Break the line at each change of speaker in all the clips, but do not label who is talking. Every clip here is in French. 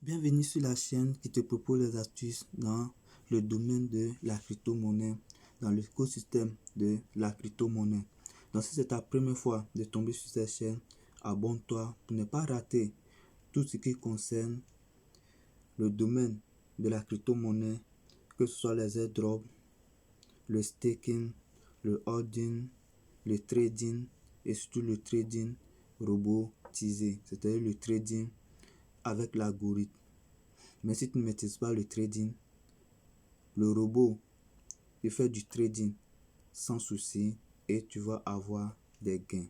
Bienvenue sur la chaîne qui te propose les astuces dans le domaine de la crypto-monnaie, dans l'écosystème de la crypto-monnaie. Donc si c'est ta première fois de tomber sur cette chaîne, abonne-toi pour ne pas rater tout ce qui concerne le domaine de la crypto-monnaie, que ce soit les airdrops, le staking, le holding, le trading et surtout le trading robotisé, c'est-à-dire le trading avec l'algorithme. Mais si tu ne maîtrises pas le trading, le robot peut faire du trading sans souci et tu vas avoir des gains.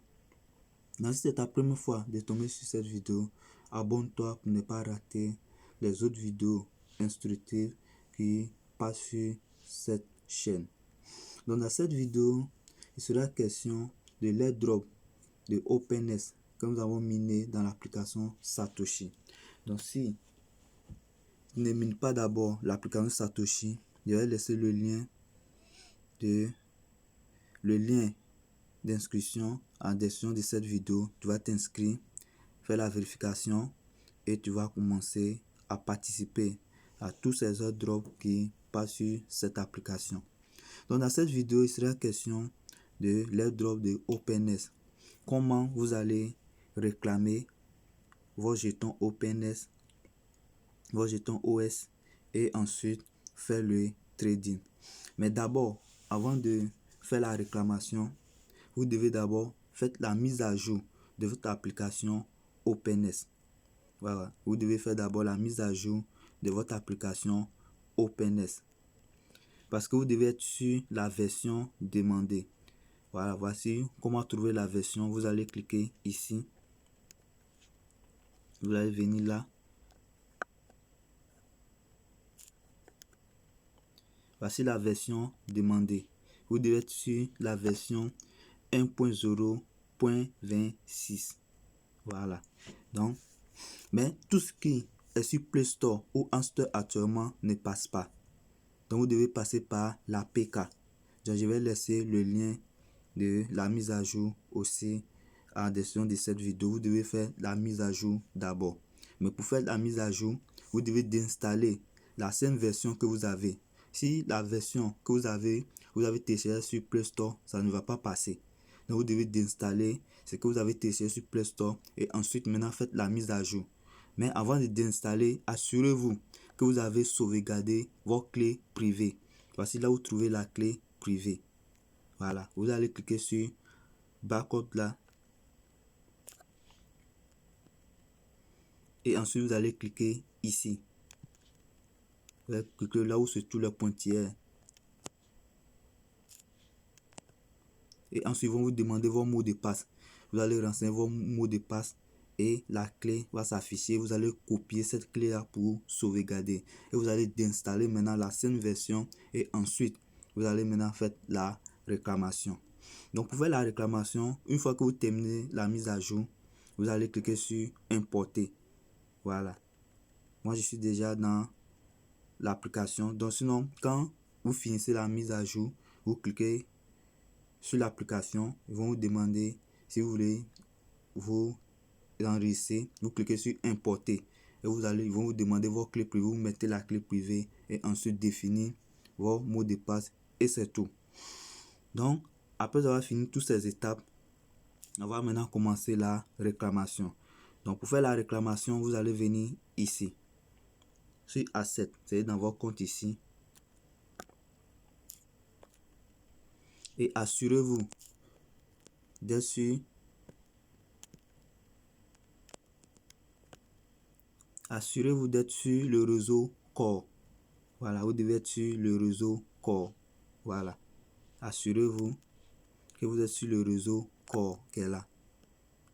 Donc si c'est ta première fois de tomber sur cette vidéo, abonne-toi pour ne pas rater les autres vidéos instructives qui passent sur cette chaîne. Donc dans cette vidéo, il sera question de l'airdrop de OpenS que nous avons miné dans l'application Satoshi. Donc si tu ne mines pas d'abord l'application Satoshi, je vais laisser le lien d'inscription en description de cette vidéo. Tu vas t'inscrire, faire la vérification et tu vas commencer à participer à tous ces airdrops qui passent sur cette application. Donc dans cette vidéo, il sera question de l'airdrop de OpenS. Comment vous allez réclamer vos jetons OpenS, vos jetons OS et ensuite faire le trading. Mais d'abord, avant de faire la réclamation, vous devez d'abord faire la mise à jour de votre application OpenS. Voilà, vous devez faire d'abord la mise à jour de votre application OpenS parce que vous devez être sur la version demandée. Voilà, voici comment trouver la version. Vous allez cliquer ici, vous allez venir là. Voici la version demandée. Vous devez être sur la version 1.0.26. Voilà. Donc, mais tout ce qui est sur Play Store ou en Store actuellement ne passe pas. Donc, vous devez passer par l'APK. Donc, je vais laisser le lien de la mise à jour aussi en description de cette vidéo. Vous devez faire la mise à jour d'abord. Mais pour faire la mise à jour, vous devez d'installer la seule version que vous avez. Si la version que vous avez téléchargée sur Play Store, ça ne va pas passer. Donc vous devez d'installer ce que vous avez téléchargé sur Play Store et ensuite maintenant faites la mise à jour. Mais avant de d'installer, assurez-vous que vous avez sauvegardé vos clés privées. Voici là où vous trouvez la clé privée. Voilà, vous allez cliquer sur Backup là. Et ensuite vous allez cliquer ici. Vous allez cliquer là où se trouve le pointillés. Et ensuite, ils vont vous demander vos mots de passe. Vous allez renseigner vos mots de passe et la clé va s'afficher. Vous allez copier cette clé là pour sauvegarder. Et vous allez d'installer maintenant la seule version. Et ensuite, vous allez maintenant faire la réclamation. Donc, pour faire la réclamation, une fois que vous terminez la mise à jour, vous allez cliquer sur importer. Voilà. Moi, je suis déjà dans l'application. Donc, sinon, quand vous finissez la mise à jour, vous cliquez sur l'application. Ils vont vous demander si vous voulez vous enregistrer. Vous cliquez sur importer et ils vont vous demander vos clés privées. Vous mettez la clé privée et ensuite définir vos mots de passe et c'est tout. Donc après avoir fini toutes ces étapes, on va maintenant commencer la réclamation. Donc pour faire la réclamation, vous allez venir ici sur Asset, c'est dans votre compte ici, et assurez-vous d'être sur le réseau Core. Voilà, vous devez être sur le réseau Core. Voilà, assurez-vous que vous êtes sur le réseau Core qui est là,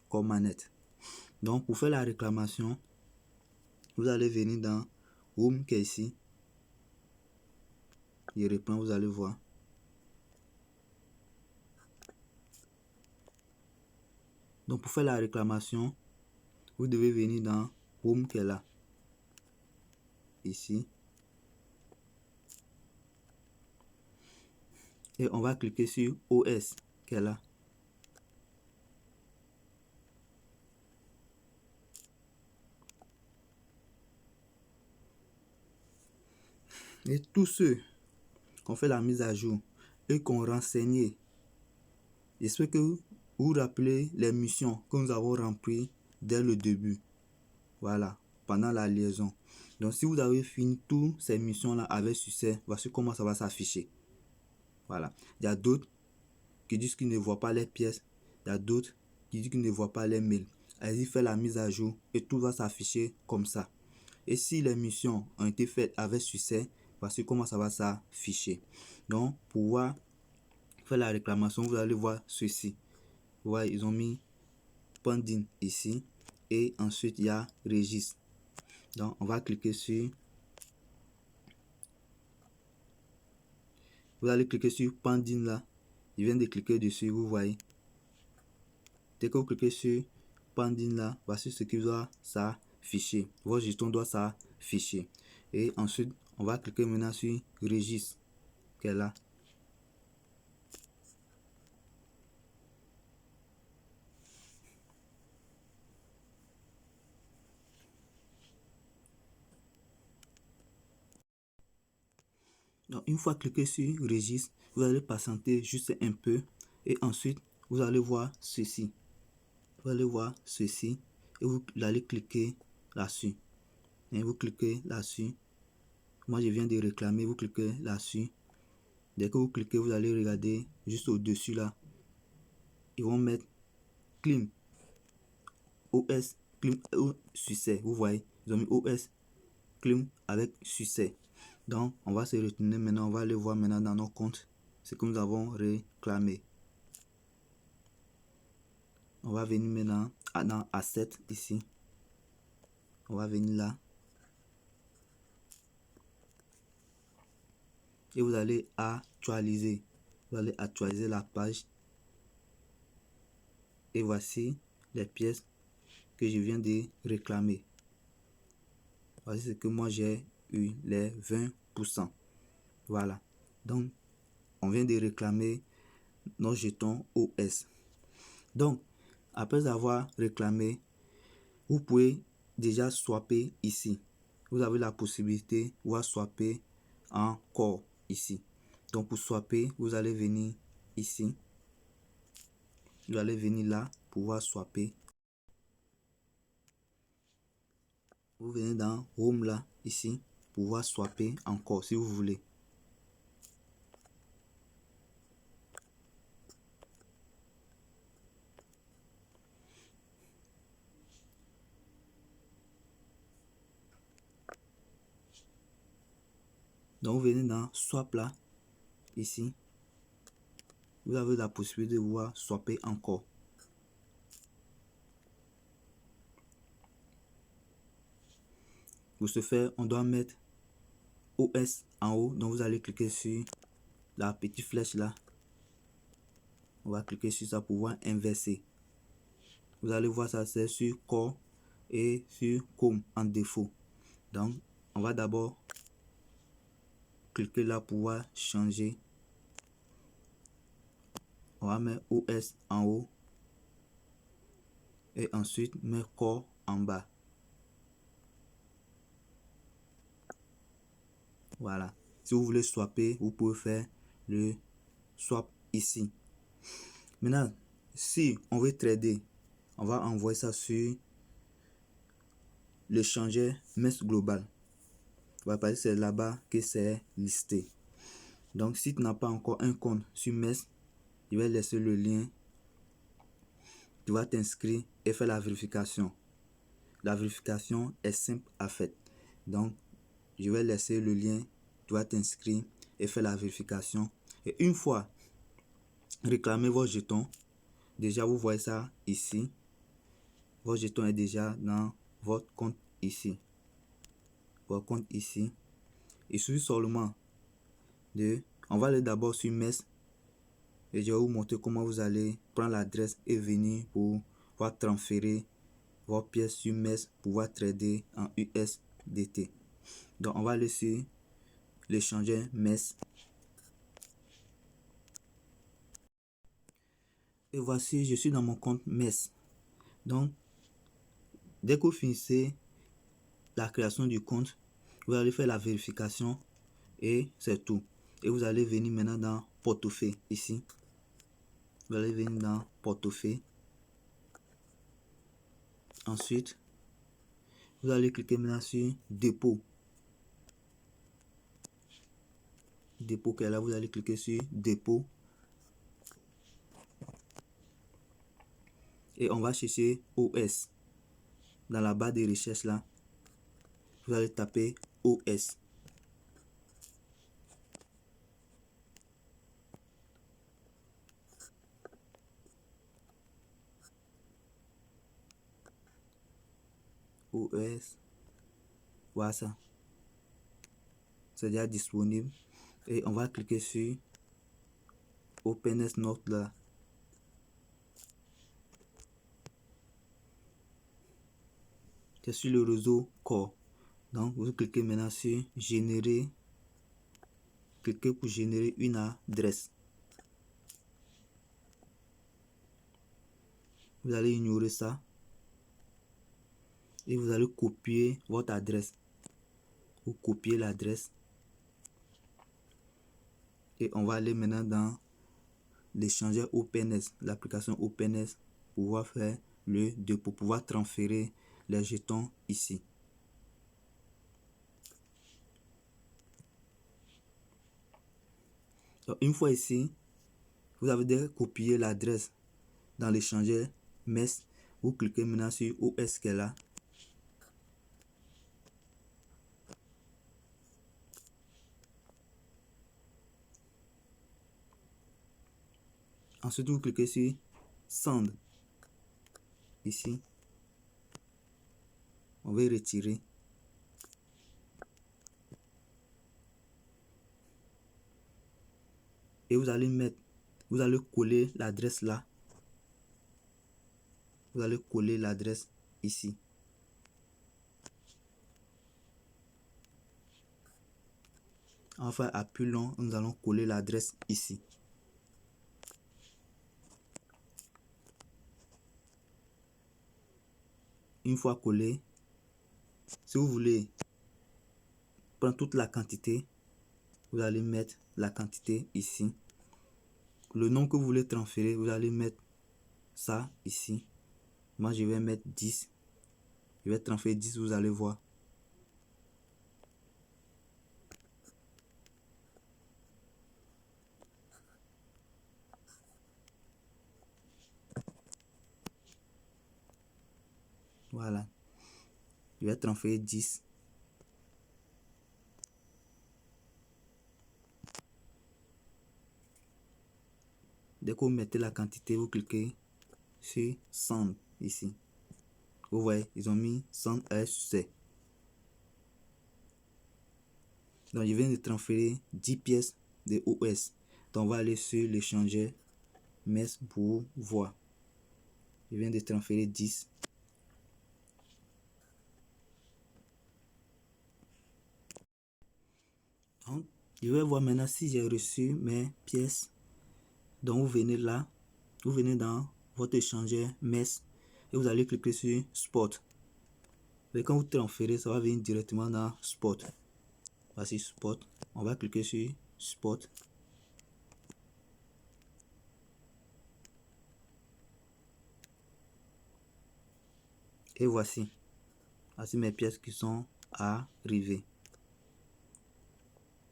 Core manette. Donc pour faire la réclamation, vous allez venir dans Home qui est ici. Je reprends, vous allez voir. Donc pour faire la réclamation, vous devez venir dans Home qui est là, ici. Et on va cliquer sur OS qui est là. Et tous ceux qui ont fait la mise à jour et qui ont renseigné, j'espère que vous vous rappelez les missions que nous avons remplies dès le début. Voilà, pendant la liaison. Donc si vous avez fini toutes ces missions-là avec succès, voici comment ça va s'afficher. Voilà. Il y a d'autres qui disent qu'ils ne voient pas les pièces. Il y a d'autres qui disent qu'ils ne voient pas les mails. Allez-y, faites la mise à jour et tout va s'afficher comme ça. Et si les missions ont été faites avec succès, voici comment ça va s'afficher. Donc, pour pouvoir faire la réclamation, vous allez voir ceci. Vous voyez, ils ont mis pending ici. Et ensuite, il y a registre. Donc, on va cliquer sur... Vous allez cliquer sur pending là. Je viens de cliquer dessus, vous voyez. Dès que vous cliquez sur pending là, voici ce qui doit s'afficher. Votre gestion doit s'afficher. Et ensuite, on va cliquer maintenant sur registre, qui est là. Donc, une fois cliqué sur registre, vous allez patienter juste un peu et ensuite vous allez voir ceci. Vous allez voir ceci et vous allez cliquer là-dessus. Et vous cliquez là-dessus. Moi, je viens de réclamer, vous cliquez là-dessus. Dès que vous cliquez, vous allez regarder juste au-dessus là. Ils vont mettre Clim OS Clim succès. Vous voyez, ils ont mis OS Clim avec succès. Donc, on va se retourner maintenant. On va aller voir maintenant dans nos comptes ce que nous avons réclamé. On va venir maintenant dans Asset ici. On va venir là. Et vous allez actualiser. Vous allez actualiser la page. Et voici les pièces que je viens de réclamer. Voici ce que moi j'ai eu, les 20%. Voilà. Donc, on vient de réclamer nos jetons OS. Donc, après avoir réclamé, vous pouvez déjà swapper ici. Vous avez la possibilité de swapper encore ici. Donc, pour swapper, vous allez venir ici. Vous allez venir là pour pouvoir swapper. Vous venez dans Home là, ici, pour pouvoir swapper encore si vous voulez. Donc, vous venez dans Swap là, ici. Vous avez la possibilité de pouvoir swapper encore. Pour ce faire, on doit mettre OS en haut. Donc, vous allez cliquer sur la petite flèche là. On va cliquer sur ça pour pouvoir inverser. Vous allez voir ça, c'est sur Core et sur Com en défaut. Donc, on va d'abord cliquer là pour pouvoir changer. On va mettre OS en haut. Et ensuite, mettre Core en bas. Voilà. Si vous voulez swapper, vous pouvez faire le swap ici. Maintenant, si on veut trader, on va envoyer ça sur l'échangeur MES Global. Voilà, c'est là-bas que c'est listé. Donc, si tu n'as pas encore un compte sur MES, je vais laisser le lien. Tu vas t'inscrire et faire la vérification. La vérification est simple à faire. Donc, je vais laisser le lien. Tu vas t'inscrire et faire la vérification. Et une fois réclamer vos jetons, déjà vous voyez ça ici. Votre jeton est déjà dans votre compte ici. Votre compte ici. Il suffit seulement de... On va aller d'abord sur MES. Et je vais vous montrer comment vous allez prendre l'adresse et venir pour pouvoir transférer vos pièces sur MES pour pouvoir trader en USDT. Donc on va aller sur l'échangeur MES. Et voici, je suis dans mon compte MES. Donc, dès que vous finissez la création du compte, vous allez faire la vérification Et c'est tout. Et vous allez venir maintenant dans portefeuille ici. Vous allez venir dans portefeuille. Ensuite, vous allez cliquer maintenant sur dépôt. Dépôt qui est là, vous allez cliquer sur dépôt. Et on va chercher OS. Dans la barre de recherche là, vous allez taper OS. OS. Voilà ça. C'est déjà disponible. Et on va cliquer sur OpenS Note là. C'est sur le réseau Core. Donc vous cliquez maintenant sur générer. Cliquez pour générer une adresse. Vous allez ignorer ça. Et vous allez copier votre adresse. Vous copiez l'adresse. Et on va aller maintenant dans l'échangeur OpenS, l'application OpenS, pour pouvoir faire le dépôt, pour pouvoir transférer les jetons ici. Donc, une fois ici, vous avez déjà copié l'adresse dans l'échangeur MES. Vous cliquez maintenant sur OS qui est là. Ensuite, vous cliquez sur Send. Ici, on va retirer. Et vous allez coller l'adresse là. Vous allez coller l'adresse ici. Enfin, à plus long, nous allons coller l'adresse ici. Une fois collé, si vous voulez prendre toute la quantité, vous allez mettre la quantité ici. Le nom que vous voulez transférer, vous allez mettre ça ici. Moi, je vais mettre 10. Je vais transférer 10, vous allez voir. Voilà. Je vais transférer 10. Dès que vous mettez la quantité, vous cliquez sur Send ici. Vous voyez, ils ont mis Send SC. Donc, je viens de transférer 10 pièces de OS. Donc, on va aller sur l'échangeur MES pour voir. Je viens de transférer 10. Donc, je vais voir maintenant si j'ai reçu mes pièces. Donc, vous venez là, vous venez dans votre échangeur MES et vous allez cliquer sur Spot. Et quand vous transférez, ça va venir directement dans Spot. Voici Spot. On va cliquer sur Spot. Et voici. Voici mes pièces qui sont arrivées.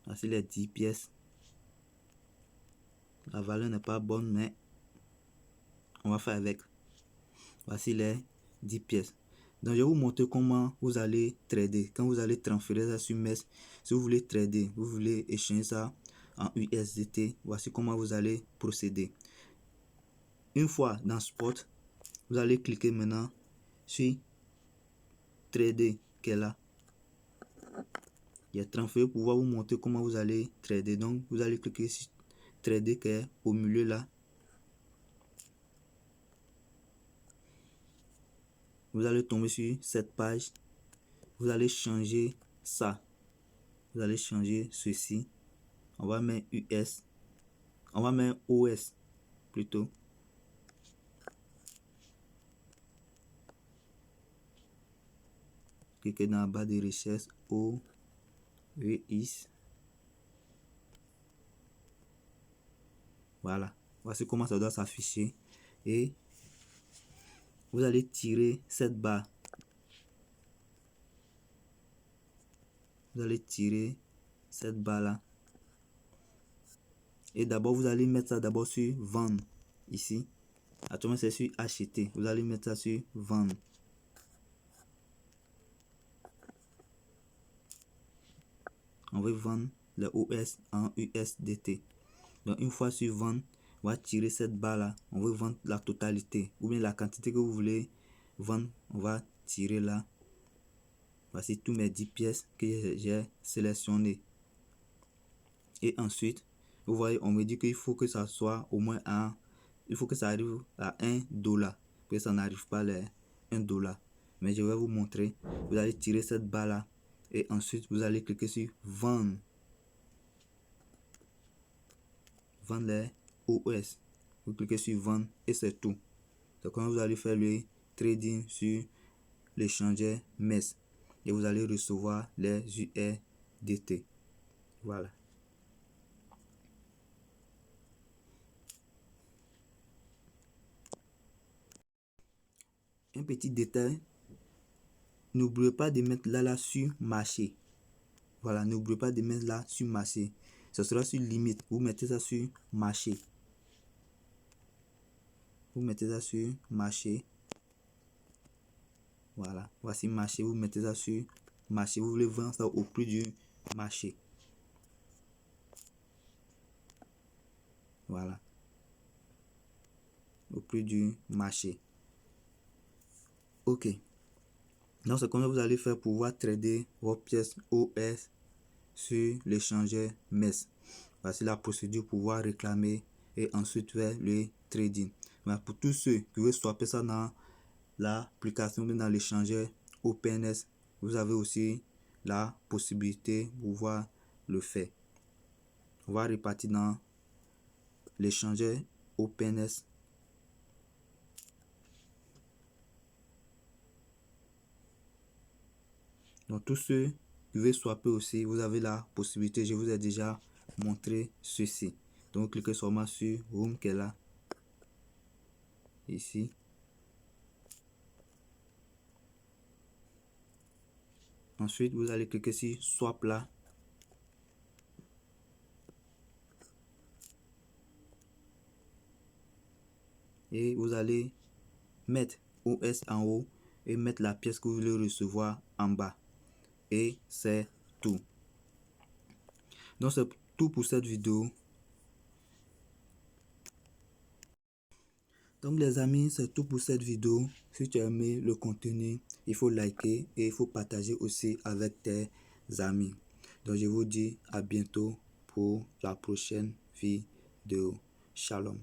Voici les 10 pièces. La valeur n'est pas bonne, mais on va faire avec. Voici les 10 pièces. Donc, je vais vous montrer comment vous allez trader. Quand vous allez transférer ça sur MES, si vous voulez trader, vous voulez échanger ça en USDT, voici comment vous allez procéder. Une fois dans Spot, vous allez cliquer maintenant sur Trader qui est là. Il y a transfert pour pouvoir vous montrer comment vous allez trader. Donc, vous allez cliquer sur Trader qui est au milieu là. Vous allez tomber sur cette page. Vous allez changer ça. Vous allez changer ceci. On va mettre US. On va mettre OS plutôt. Cliquez dans la barre de recherche OES. Voilà, voici comment ça doit s'afficher. Et vous allez tirer cette barre. Vous allez tirer cette barre là. Et d'abord, vous allez mettre ça d'abord sur vendre. Ici. Actuellement, c'est sur acheter. Vous allez mettre ça sur vendre. On va vendre le OS en USDT. Donc, une fois sur vendre, on va tirer cette barre là. On veut vendre la totalité. Ou bien la quantité que vous voulez vendre. On va tirer là. Voici tous mes 10 pièces que j'ai sélectionnées. Et ensuite, vous voyez, on me dit qu'il faut que ça soit au moins à... Il faut que ça arrive à $1. Que ça n'arrive pas les $1. Mais je vais vous montrer. Vous allez tirer cette barre là. Et ensuite, vous allez cliquer sur vendre. Vendre les OS. Vous cliquez sur vendre et c'est tout. Donc, quand vous allez faire le trading sur l'échangeur MES. Et vous allez recevoir les USDT. Voilà. Un petit détail. N'oubliez pas de mettre là sur marché. Voilà, n'oubliez pas de mettre là sur marché. Ce sera sur limite. Vous mettez ça sur marché. Vous mettez ça sur marché. Voilà, voici marché. Vous mettez ça sur marché. Vous voulez vendre ça au prix du marché. Voilà. Au prix du marché. Ok. Donc, c'est comme ça que vous allez faire pour pouvoir trader vos pièces OS sur l'échangeur MES. Voici la procédure pour pouvoir réclamer et ensuite faire le trading. Mais pour tous ceux qui veulent swapper ça dans l'application, dans l'échangeur OpenS, vous avez aussi la possibilité de pouvoir le faire. On va repartir dans l'échangeur OpenS. Donc tous ceux qui veulent swapper aussi, vous avez la possibilité. Je vous ai déjà montré ceci. Donc cliquez seulement sur Home qui est là. Ici. Ensuite, vous allez cliquer sur Swap là. Et vous allez mettre OS en haut et mettre la pièce que vous voulez recevoir en bas. Et c'est tout. Donc c'est tout pour cette vidéo. Donc les amis, c'est tout pour cette vidéo. Si tu as aimé le contenu, il faut liker et il faut partager aussi avec tes amis. Donc je vous dis à bientôt pour la prochaine vidéo. Shalom.